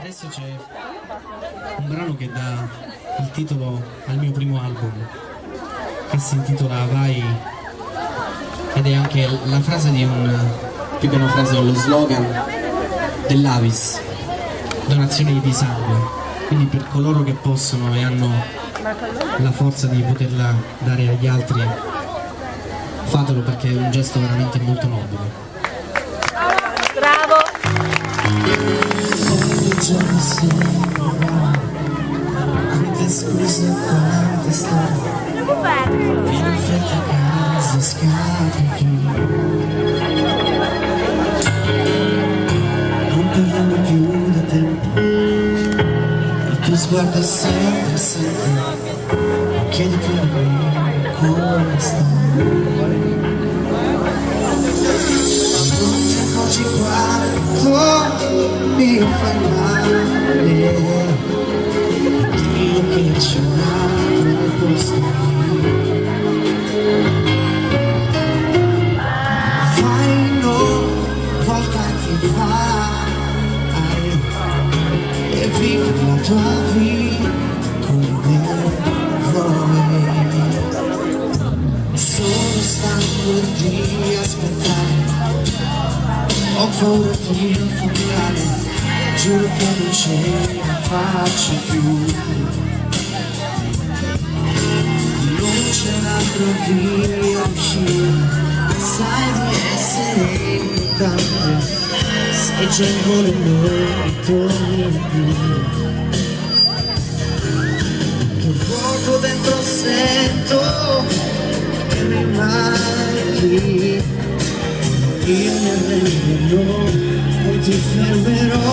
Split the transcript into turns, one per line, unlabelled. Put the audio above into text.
Adesso c'è un brano che dà il titolo al mio primo album, che si intitola Vai, ed è anche la frase di più che una frase, o lo slogan dell'Avis, donazioni di sangue. Quindi per coloro che possono e hanno la forza di poterla dare agli altri, fatelo, perché è un gesto veramente molto nobile.
Bravo!
Quante scuse, quante storie, vieni in fretta a casa, scappi. Non parliamo più da tempo, il tuo sguardo è sempre, sempre, non chiedi più a me come stai. Oggi quanto mi fai male, Dio che c'è un altro posto qui. Fai non volta che fai e vivi la tua vita come vuoi. Sono stanco di aspettare, ho paura di affogare, giuro che non ce la faccio più. Non c'è un'altra via uscire, sai di essere importante, sai già il volo non torni più. Che vuoto dentro sento e mi manchi. Io mi arrendo, non ti fermerò.